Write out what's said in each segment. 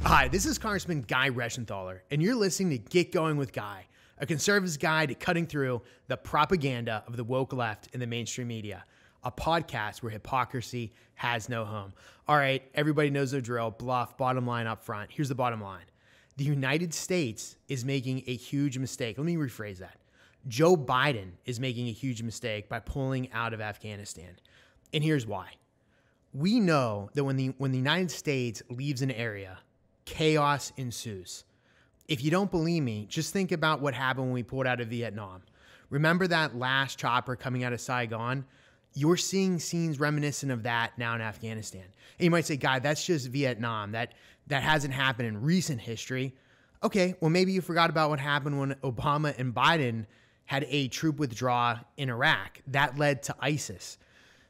Hi, this is Congressman Guy Reschenthaler, and you're listening to Get Going with Guy, a conservative's guide to cutting through the propaganda of the woke left in the mainstream media, a podcast where hypocrisy has no home. All right, everybody knows the drill, bluff, bottom line up front. Here's the bottom line. The United States is making a huge mistake. Let me rephrase that. Joe Biden is making a huge mistake by pulling out of Afghanistan. And here's why. We know that when the United States leaves an area, chaos ensues. If you don't believe me, just think about what happened when we pulled out of Vietnam. Remember that last chopper coming out of Saigon? You're seeing scenes reminiscent of that now in Afghanistan. And you might say, Guy, that's just Vietnam. That hasn't happened in recent history. Okay, well, maybe you forgot about what happened when Obama and Biden had a troop withdrawal in Iraq. That led to ISIS.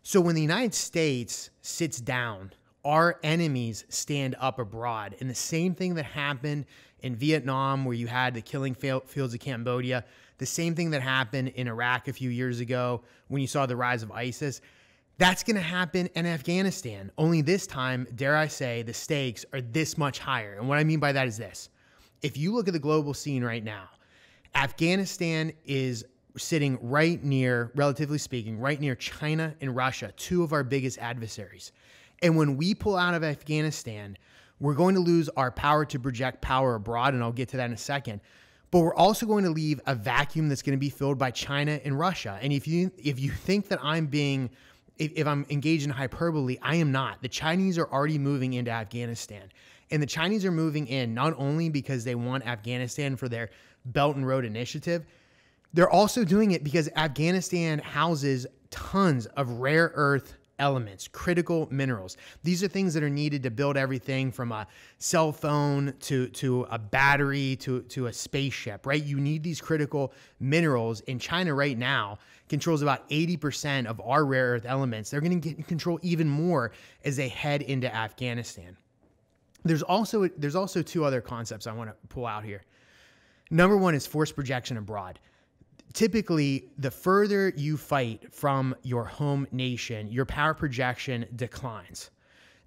So when the United States sits down, our enemies stand up abroad. And the same thing that happened in Vietnam, where you had the killing fields of Cambodia, the same thing that happened in Iraq a few years ago when you saw the rise of ISIS, that's going to happen in Afghanistan. Only this time, dare I say, the stakes are this much higher. And what I mean by that is this. If you look at the global scene right now, Afghanistan is sitting right near, relatively speaking, right near China and Russia, two of our biggest adversaries. And when we pull out of Afghanistan, we're going to lose our power to project power abroad, and I'll get to that in a second. But we're also going to leave a vacuum that's going to be filled by China and Russia. And if you think that if I'm engaged in hyperbole, I am not. The Chinese are already moving into Afghanistan. And the Chinese are moving in not only because they want Afghanistan for their Belt and Road Initiative, they're also doing it because Afghanistan houses tons of rare earth elements, critical minerals. These are things that are needed to build everything from a cell phone to a battery to a spaceship, right? You need these critical minerals, and China right now controls about 80% of our rare earth elements. They're going to get in control even more as they head into Afghanistan. There's also two other concepts I want to pull out here. Number one is force projection abroad. Typically, the further you fight from your home nation, your power projection declines.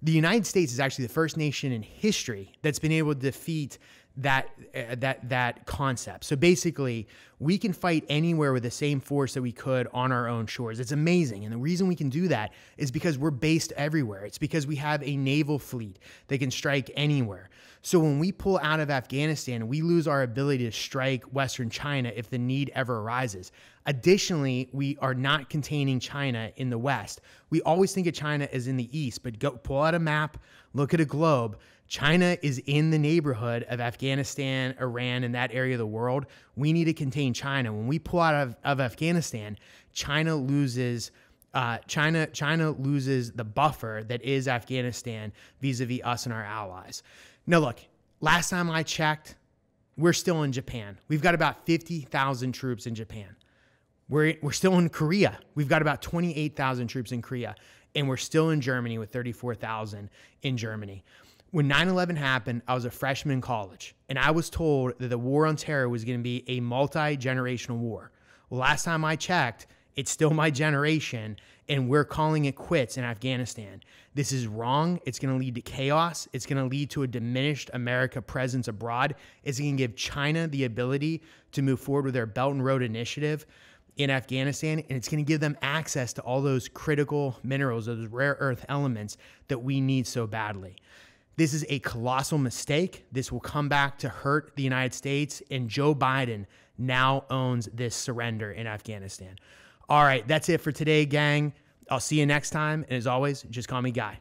The United States is actually the first nation in history that's been able to defeat that concept. So basically, we can fight anywhere with the same force that we could on our own shores. It's amazing. And the reason we can do that is because we're based everywhere. It's because we have a naval fleet that can strike anywhere. So when we pull out of Afghanistan, we lose our ability to strike Western China if the need ever arises. Additionally, we are not containing China in the West. We always think of China as in the East, but go pull out a map, look at a globe. China is in the neighborhood of Afghanistan, Iran, and that area of the world. We need to contain China. When we pull out of Afghanistan, China loses the buffer that is Afghanistan vis-a-vis us and our allies. Now, look, last time I checked, we're still in Japan. We've got about 50,000 troops in Japan. We're still in Korea. We've got about 28,000 troops in Korea. And we're still in Germany with 34,000 in Germany. When 9/11 happened, I was a freshman in college, and I was told that the war on terror was going to be a multi-generational war. Well, last time I checked, it's still my generation, and we're calling it quits in Afghanistan. This is wrong. It's going to lead to chaos. It's going to lead to a diminished America presence abroad. It's going to give China the ability to move forward with their Belt and Road Initiative in Afghanistan, and it's going to give them access to all those critical minerals, those rare earth elements that we need so badly. This is a colossal mistake. This will come back to hurt the United States, and Joe Biden now owns this surrender in Afghanistan. All right, that's it for today, gang. I'll see you next time, and as always, just call me Guy.